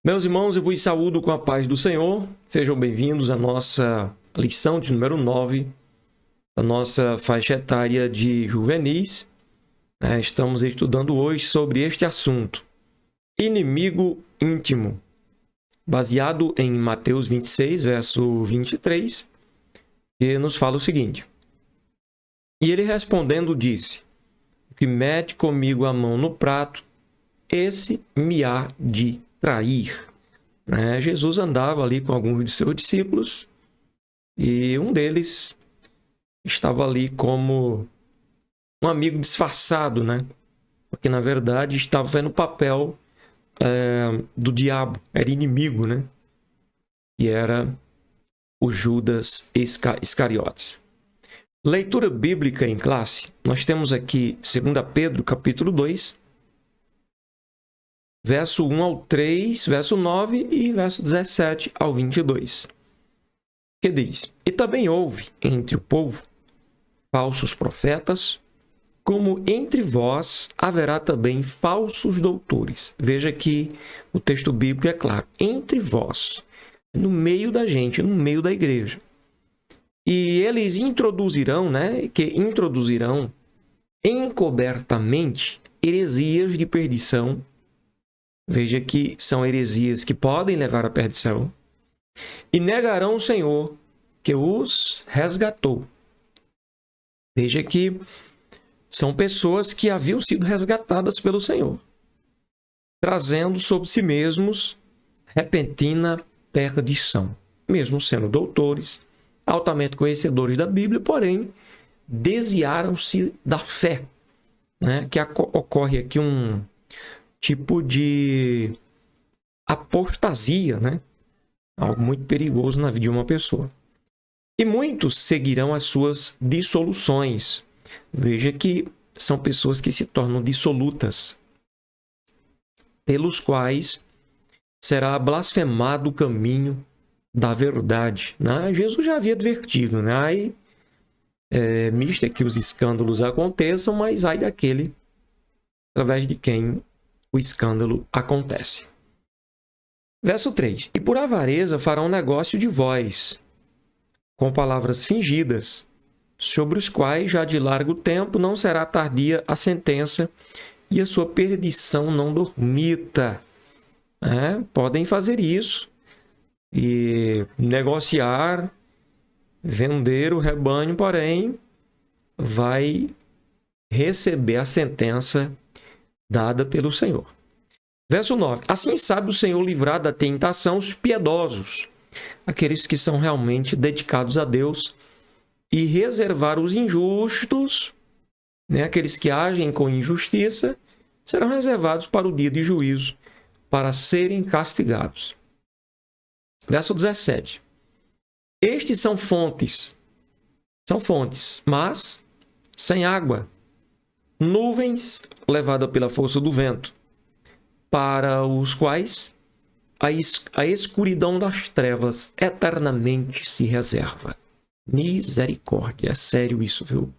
Meus irmãos, eu vos saúdo com a paz do Senhor. Sejam bem-vindos à nossa lição de número 9, da nossa faixa etária de juvenis. Estamos estudando hoje sobre este assunto, inimigo íntimo, baseado em Mateus 26, verso 23, que nos fala o seguinte: E ele respondendo disse: O que mete comigo a mão no prato, esse me há de trair. Jesus andava ali com alguns de seus discípulos e um deles estava ali como um amigo disfarçado, Porque na verdade estava fazendo o papel do diabo, era inimigo, E era o Judas Iscariotes. Leitura bíblica em classe, nós temos aqui 2 Pedro, capítulo 2, verso 1 ao 3, verso 9 e verso 17 ao 22. Que diz: E também houve entre o povo falsos profetas, como entre vós haverá também falsos doutores. Veja que o texto bíblico é claro, entre vós, no meio da gente, no meio da igreja. E eles introduzirão encobertamente heresias de perdição. Veja que são heresias que podem levar à perdição. E negarão o Senhor que os resgatou. Veja que são pessoas que haviam sido resgatadas pelo Senhor, trazendo sobre si mesmos repentina perdição. Mesmo sendo doutores, altamente conhecedores da Bíblia, porém, desviaram-se da fé. Que ocorre aqui um tipo de apostasia, Algo muito perigoso na vida de uma pessoa. E muitos seguirão as suas dissoluções. Veja que são pessoas que se tornam dissolutas, pelos quais será blasfemado o caminho da verdade. Jesus já havia advertido, Ai, mista que os escândalos aconteçam, mas ai daquele através de quem o escândalo acontece. Verso 3. E por avareza farão negócio de vós, com palavras fingidas, sobre os quais já de largo tempo não será tardia a sentença, e a sua perdição não dormita. Podem fazer isso e negociar, vender o rebanho, porém vai receber a sentença dada pelo Senhor. Verso 9. Assim sabe o Senhor livrar da tentação os piedosos, aqueles que são realmente dedicados a Deus, e reservar os injustos, aqueles que agem com injustiça, serão reservados para o dia de juízo, para serem castigados. Verso 17. Estes são fontes, mas sem água, nuvens levadas pela força do vento, para os quais a escuridão das trevas eternamente se reserva. Misericórdia, é sério isso, viu?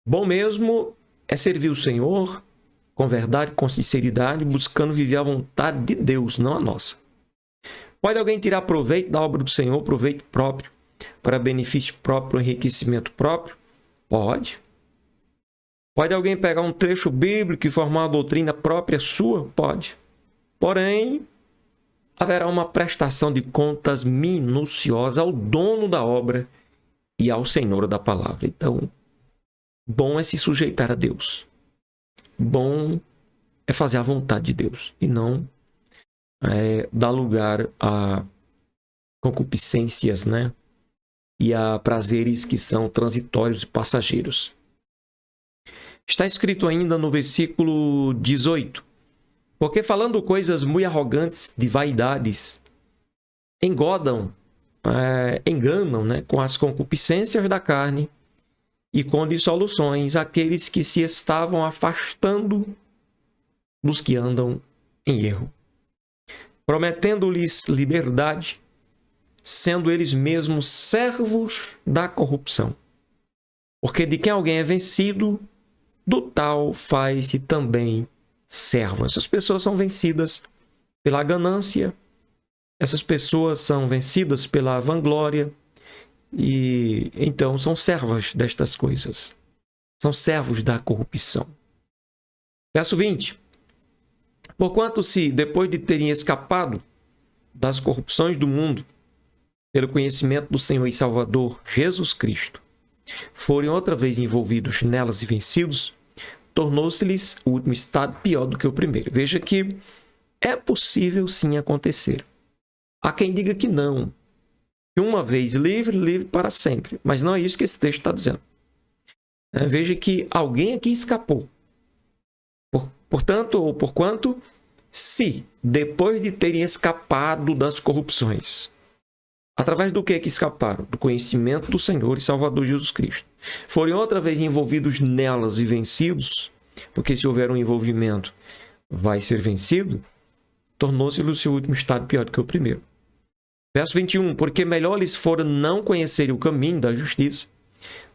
Bom mesmo é servir o Senhor com verdade, com sinceridade, buscando viver a vontade de Deus, não a nossa. Pode alguém tirar proveito da obra do Senhor, proveito próprio, para benefício próprio, enriquecimento próprio? Pode. Pode alguém pegar um trecho bíblico e formar uma doutrina própria sua? Pode. Porém, haverá uma prestação de contas minuciosa ao dono da obra e ao Senhor da palavra. Então, bom é se sujeitar a Deus. Bom é fazer a vontade de Deus e não dar lugar a concupiscências, E a prazeres que são transitórios e passageiros. Está escrito ainda no versículo 18: Porque falando coisas muito arrogantes de vaidades, enganam, com as concupiscências da carne e com dissoluções aqueles que se estavam afastando dos que andam em erro, prometendo-lhes liberdade, sendo eles mesmos servos da corrupção. Porque de quem alguém é vencido, do tal faz-se também servo. Essas pessoas são vencidas pela ganância, essas pessoas são vencidas pela vanglória e então são servas destas coisas. São servos da corrupção. Verso 20. Porquanto se, depois de terem escapado das corrupções do mundo, pelo conhecimento do Senhor e Salvador Jesus Cristo, forem outra vez envolvidos nelas e vencidos, tornou-se-lhes o último estado pior do que o primeiro. Veja que é possível sim acontecer. Há quem diga que não. Que uma vez livre, livre para sempre. Mas não é isso que esse texto está dizendo. Veja que alguém aqui escapou. Portanto, ou porquanto, se, depois de terem escapado das corrupções, através do que escaparam? Do conhecimento do Senhor e Salvador Jesus Cristo, forem outra vez envolvidos nelas e vencidos, porque se houver um envolvimento, vai ser vencido, tornou-se o seu último estado pior do que o primeiro. Verso 21, porque melhor lhes fora não conhecerem o caminho da justiça,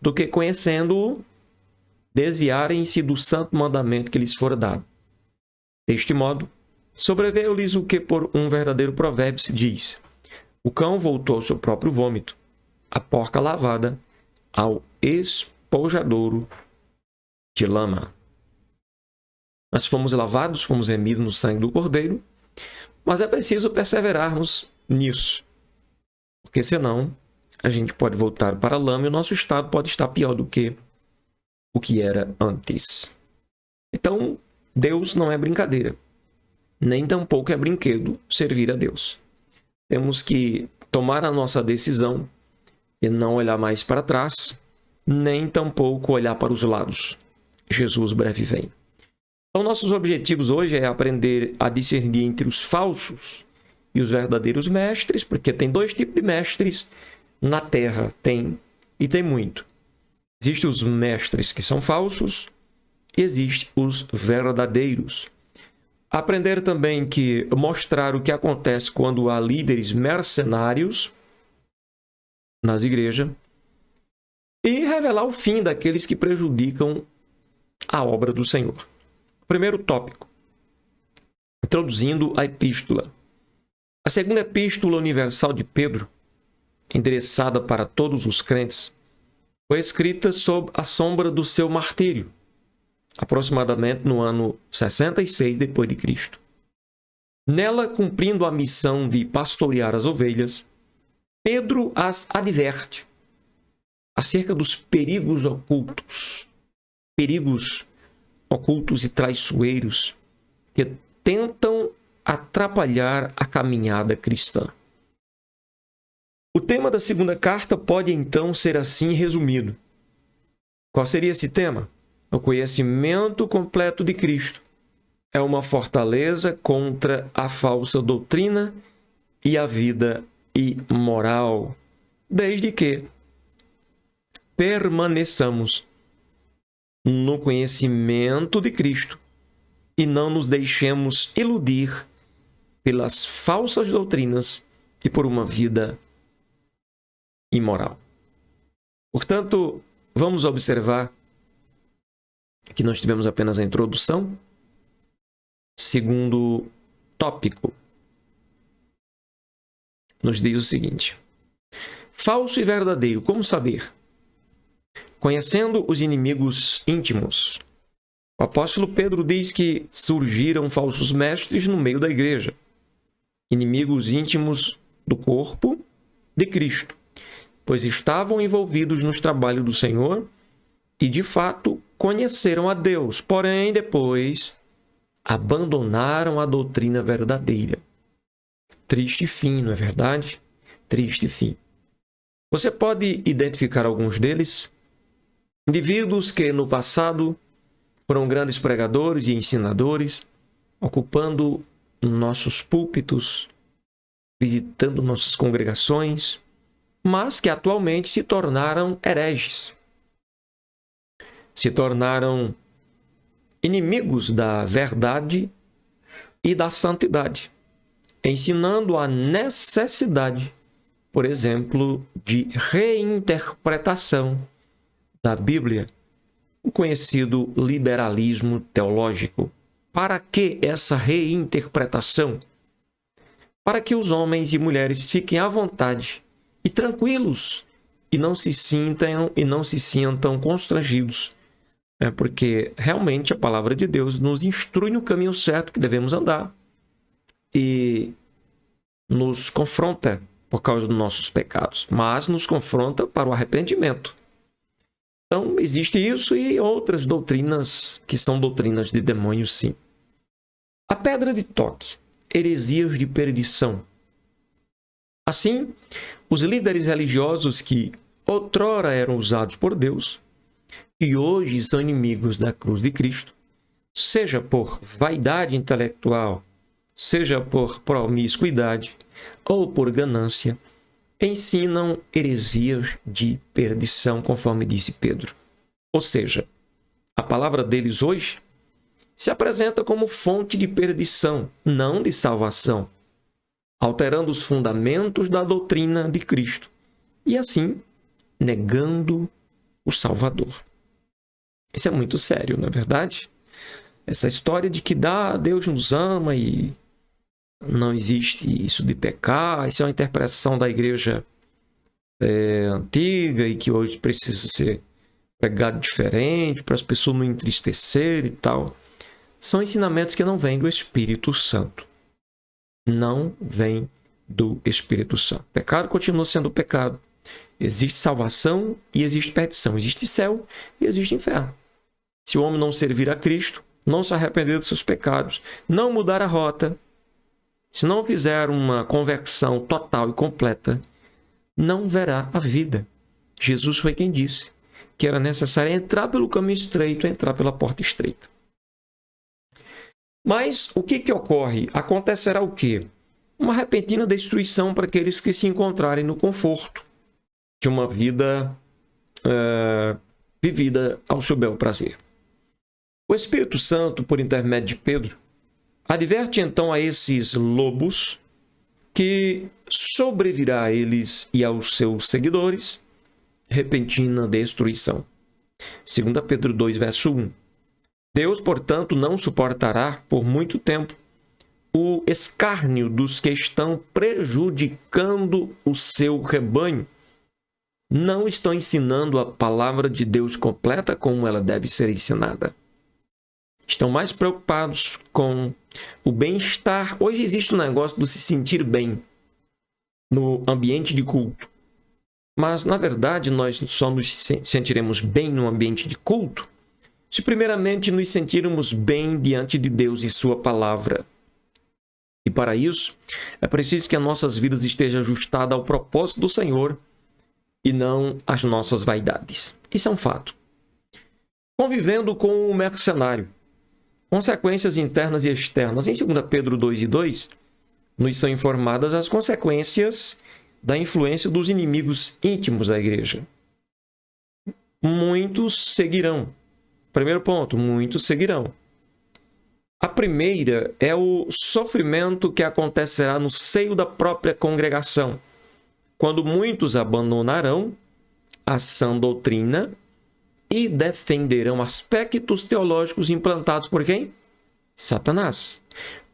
do que conhecendo-o, desviarem-se do santo mandamento que lhes fora dado. Deste modo, sobreveio-lhes o que por um verdadeiro provérbio se diz: o cão voltou ao seu próprio vômito, a porca lavada ao espojadouro de lama. Nós fomos lavados, fomos remidos no sangue do Cordeiro, mas é preciso perseverarmos nisso, porque senão a gente pode voltar para a lama e o nosso estado pode estar pior do que o que era antes. Então, Deus não é brincadeira, nem tampouco é brinquedo servir a Deus. Temos que tomar a nossa decisão e não olhar mais para trás, nem tampouco olhar para os lados. Jesus breve vem. Então, nossos objetivos hoje é aprender a discernir entre os falsos e os verdadeiros mestres, porque tem dois tipos de mestres na Terra, tem muito. Existem os mestres que são falsos e existem os verdadeiros. Aprender também que mostrar o que acontece quando há líderes mercenários nas igrejas e revelar o fim daqueles que prejudicam a obra do Senhor. Primeiro tópico, introduzindo a epístola. A segunda epístola universal de Pedro, endereçada para todos os crentes, foi escrita sob a sombra do seu martírio, aproximadamente no ano 66 depois de Cristo. Nela, cumprindo a missão de pastorear as ovelhas, Pedro as adverte acerca dos perigos ocultos e traiçoeiros que tentam atrapalhar a caminhada cristã. O tema da segunda carta pode então ser assim resumido. Qual seria esse tema? O conhecimento completo de Cristo é uma fortaleza contra a falsa doutrina e a vida imoral, desde que permaneçamos no conhecimento de Cristo e não nos deixemos iludir pelas falsas doutrinas e por uma vida imoral. Portanto, vamos observar que nós tivemos apenas a introdução. Segundo tópico, nos diz o seguinte: falso e verdadeiro, como saber? Conhecendo os inimigos íntimos. O apóstolo Pedro diz que surgiram falsos mestres no meio da igreja, inimigos íntimos do corpo de Cristo, pois estavam envolvidos nos trabalhos do Senhor e, de fato, conheceram a Deus, porém, depois, abandonaram a doutrina verdadeira. Triste fim, não é verdade? Triste fim. Você pode identificar alguns deles? Indivíduos que, no passado, foram grandes pregadores e ensinadores, ocupando nossos púlpitos, visitando nossas congregações, mas que atualmente se tornaram hereges. Se tornaram inimigos da verdade e da santidade, ensinando a necessidade, por exemplo, de reinterpretação da Bíblia, o conhecido liberalismo teológico. Para que essa reinterpretação? para que os homens e mulheres fiquem à vontade e tranquilos e não se sintam constrangidos. Porque realmente a palavra de Deus nos instrui no caminho certo que devemos andar e nos confronta por causa dos nossos pecados, mas nos confronta para o arrependimento. Então, existe isso e outras doutrinas que são doutrinas de demônios, sim. A pedra de toque, heresias de perdição. Assim, os líderes religiosos que outrora eram usados por Deus e hoje são inimigos da cruz de Cristo, seja por vaidade intelectual, seja por promiscuidade ou por ganância, ensinam heresias de perdição, conforme disse Pedro. Ou seja, a palavra deles hoje se apresenta como fonte de perdição, não de salvação, alterando os fundamentos da doutrina de Cristo e, assim, negando o Salvador. Isso é muito sério, não é verdade? Essa história de que Deus nos ama e não existe isso de pecar, isso é uma interpretação da igreja antiga e que hoje precisa ser pregado diferente para as pessoas não entristecerem e tal. São ensinamentos que não vêm do Espírito Santo. Não vêm do Espírito Santo. Pecado continua sendo pecado. Existe salvação e existe perdição. Existe céu e existe inferno. Se o homem não servir a Cristo, não se arrepender dos seus pecados, não mudar a rota, se não fizer uma conversão total e completa, não verá a vida. Jesus foi quem disse que era necessário entrar pelo caminho estreito, entrar pela porta estreita. Mas o que ocorre? Acontecerá o quê? Uma repentina destruição para aqueles que se encontrarem no conforto de uma vida vivida ao seu bel prazer. O Espírito Santo, por intermédio de Pedro, adverte então a esses lobos que sobrevirá a eles e aos seus seguidores repentina destruição. 2 Pedro 2, verso 1. Deus, portanto, não suportará por muito tempo o escárnio dos que estão prejudicando o seu rebanho. Não estão ensinando a palavra de Deus completa como ela deve ser ensinada. Estão mais preocupados com o bem-estar. Hoje existe um negócio de se sentir bem no ambiente de culto. Mas, na verdade, nós só nos sentiremos bem no ambiente de culto se primeiramente nos sentirmos bem diante de Deus e sua palavra. E para isso, é preciso que as nossas vidas estejam ajustadas ao propósito do Senhor e não às nossas vaidades. Isso é um fato. Convivendo com o mercenário. Consequências internas e externas. Em 2 Pedro 2 e 2, nos são informadas as consequências da influência dos inimigos íntimos da igreja. Muitos seguirão. Primeiro ponto, muitos seguirão. A primeira é o sofrimento que acontecerá no seio da própria congregação, quando muitos abandonarão a sã doutrina e defenderão aspectos teológicos implantados por quem? Satanás.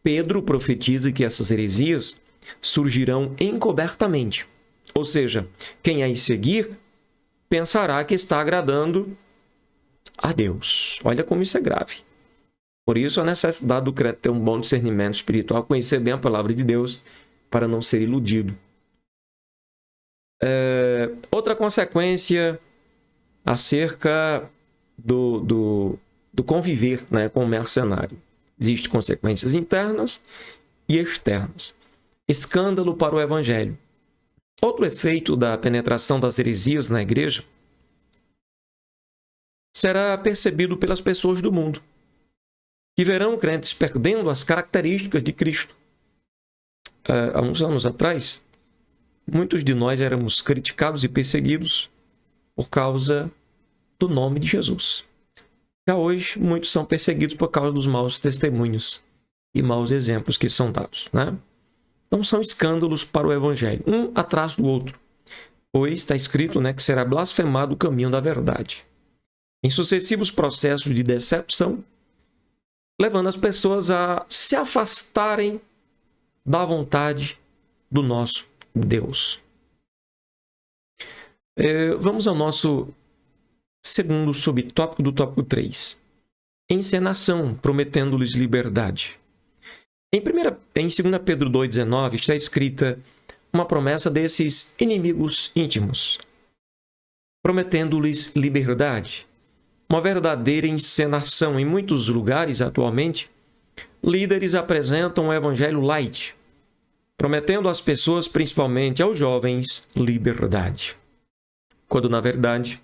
Pedro profetiza que essas heresias surgirão encobertamente. Ou seja, quem aí seguir pensará que está agradando a Deus. Olha como isso é grave. Por isso a necessidade do crente ter um bom discernimento espiritual, conhecer bem a palavra de Deus para não ser iludido. Outra consequência acerca do conviver, né, com o mercenário. Existem consequências internas e externas. Escândalo para o evangelho. Outro efeito da penetração das heresias na igreja será percebido pelas pessoas do mundo, que verão crentes perdendo as características de Cristo. Há uns anos atrás, muitos de nós éramos criticados e perseguidos por causa do nome de Jesus. Já hoje, muitos são perseguidos por causa dos maus testemunhos e maus exemplos que são dados, né? Então, são escândalos para o evangelho, um atrás do outro, pois está escrito, né, que será blasfemado o caminho da verdade. Em sucessivos processos de decepção, levando as pessoas a se afastarem da vontade do nosso Deus. Vamos ao nosso segundo subtópico do tópico 3. Encenação, prometendo-lhes liberdade. Em 2 Pedro 2,19 está escrita uma promessa desses inimigos íntimos, prometendo-lhes liberdade. Uma verdadeira encenação. Em muitos lugares, atualmente, líderes apresentam o evangelho light, prometendo às pessoas, principalmente aos jovens, liberdade. Quando, na verdade,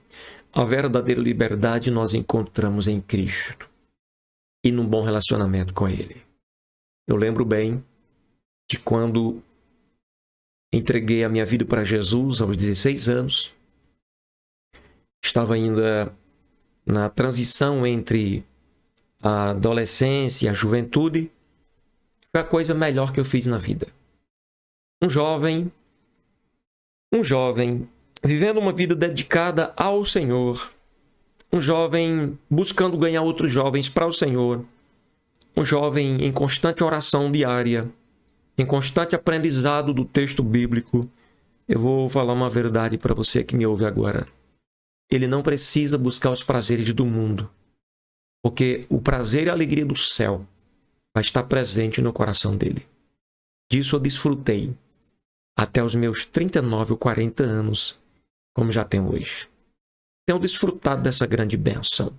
a verdadeira liberdade nós encontramos em Cristo e num bom relacionamento com Ele. Eu lembro bem de quando entreguei a minha vida para Jesus aos 16 anos. Estava ainda na transição entre a adolescência e a juventude. Foi a coisa melhor que eu fiz na vida. Um jovem vivendo uma vida dedicada ao Senhor, um jovem buscando ganhar outros jovens para o Senhor, um jovem em constante oração diária, em constante aprendizado do texto bíblico. Eu vou falar uma verdade para você que me ouve agora. Ele não precisa buscar os prazeres do mundo, porque o prazer e a alegria do céu vai estar presente no coração dele. Disso eu desfrutei até os meus 39 ou 40 anos, como já tenho hoje. Tenho desfrutado dessa grande bênção.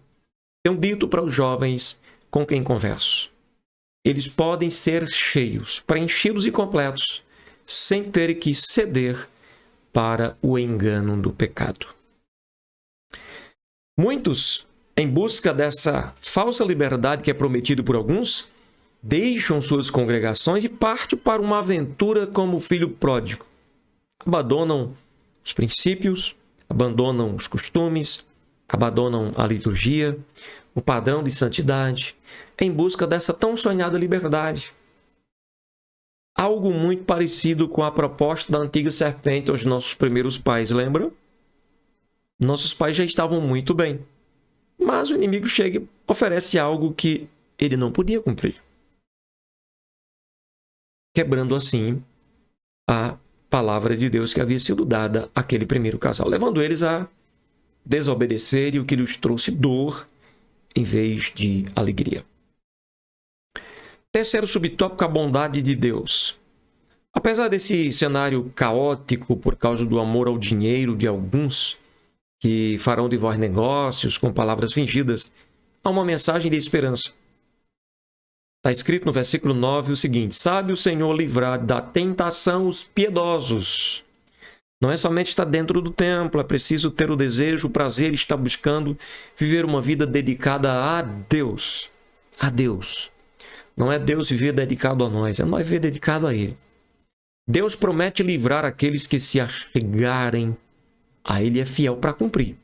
Tenho dito para os jovens com quem converso: eles podem ser cheios, preenchidos e completos, sem ter que ceder para o engano do pecado. Muitos, em busca dessa falsa liberdade que é prometida por alguns, deixam suas congregações e partem para uma aventura como o filho pródigo. Abandonam os princípios, abandonam os costumes, abandonam a liturgia, o padrão de santidade, em busca dessa tão sonhada liberdade. Algo muito parecido com a proposta da antiga serpente aos nossos primeiros pais, lembram? Nossos pais já estavam muito bem, mas o inimigo chega e oferece algo que ele não podia cumprir, quebrando assim a palavra de Deus que havia sido dada àquele primeiro casal, levando eles a desobedecer, e o que lhes trouxe dor em vez de alegria. Terceiro subtópico, a bondade de Deus. Apesar desse cenário caótico por causa do amor ao dinheiro de alguns que farão de vós negócios com palavras fingidas, há uma mensagem de esperança. Está escrito no versículo 9 o seguinte: sabe o Senhor livrar da tentação os piedosos. Não é somente estar dentro do templo, é preciso ter o desejo, o prazer, estar buscando viver uma vida dedicada a Deus. A Deus. Não é Deus viver dedicado a nós, é nós viver dedicado a Ele. Deus promete livrar aqueles que se achegarem a Ele, é fiel para cumprir.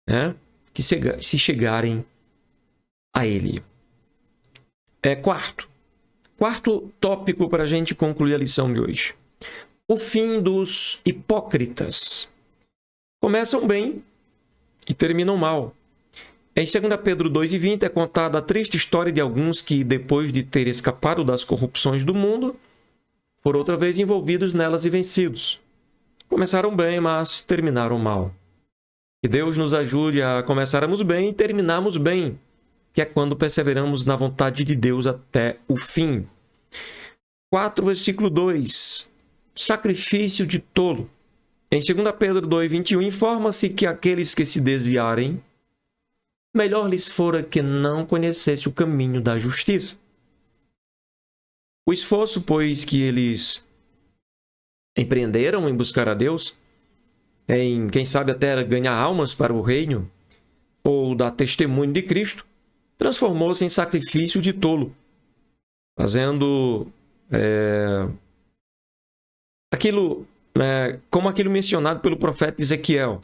Né? Que se chegarem a Ele. Quarto tópico para a gente concluir a lição de hoje. O fim dos hipócritas. Começam bem e terminam mal. Em 2 Pedro 2,20 é contada a triste história de alguns que, depois de ter escapado das corrupções do mundo, foram outra vez envolvidos nelas e vencidos. Começaram bem, mas terminaram mal. Que Deus nos ajude a começarmos bem e terminarmos bem, que é quando perseveramos na vontade de Deus até o fim. 4, versículo 2. Sacrifício de tolo. Em 2 Pedro 2,21, informa-se que aqueles que se desviarem, melhor lhes fora que não conhecesse o caminho da justiça. O esforço, pois, que eles empreenderam em buscar a Deus, em, quem sabe, até ganhar almas para o reino, ou dar testemunho de Cristo, transformou-se em sacrifício de tolo, fazendo como aquilo mencionado pelo profeta Ezequiel.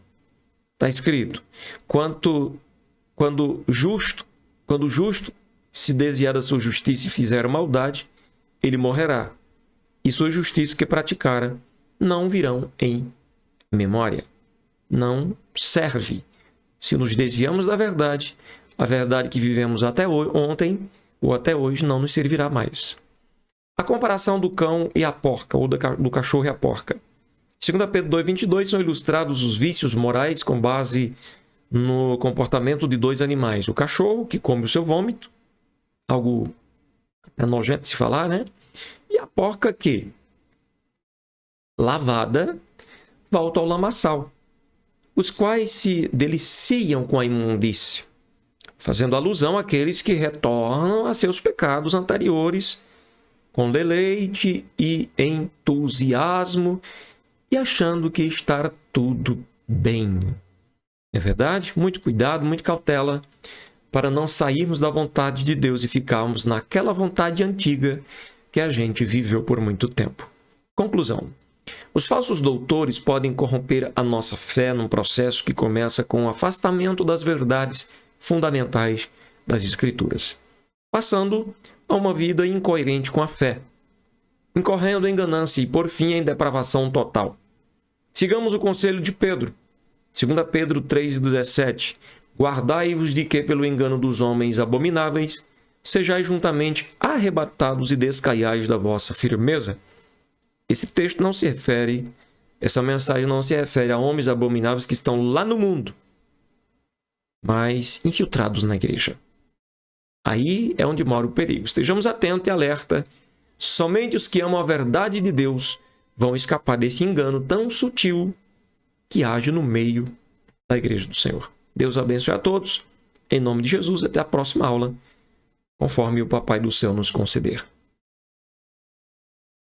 Está escrito: quando o justo se desviar da sua justiça e fizer maldade, ele morrerá, e sua justiça que praticara não virão em memória. Não serve. Se nos desviamos da verdade, a verdade que vivemos até ontem ou até hoje não nos servirá mais. A comparação do cão e a porca, ou do cachorro e a porca. 2 Pedro 2,22 são ilustrados os vícios morais com base no comportamento de dois animais. O cachorro, que come o seu vômito, algo nojento de se falar, né? E a porca que, lavada, volta ao lamaçal, os quais se deliciam com a imundície, fazendo alusão àqueles que retornam a seus pecados anteriores com deleite e entusiasmo e achando que está tudo bem. É verdade? Muito cuidado, muita cautela para não sairmos da vontade de Deus e ficarmos naquela vontade antiga que a gente viveu por muito tempo. Conclusão. Os falsos doutores podem corromper a nossa fé num processo que começa com o afastamento das verdades fundamentais das Escrituras, passando a uma vida incoerente com a fé, incorrendo em ganância e, por fim, em depravação total. Sigamos o conselho de Pedro. 2 Pedro 3,17. Guardai-vos de que, pelo engano dos homens abomináveis, sejais juntamente arrebatados e descaiais da vossa firmeza. Esse texto não se refere, essa mensagem não se refere a homens abomináveis que estão lá no mundo, mas infiltrados na igreja. Aí é onde mora o perigo. Estejamos atentos e alerta. Somente os que amam a verdade de Deus vão escapar desse engano tão sutil que age no meio da igreja do Senhor. Deus abençoe a todos. Em nome de Jesus, até a próxima aula, conforme o Papai do Céu nos conceder.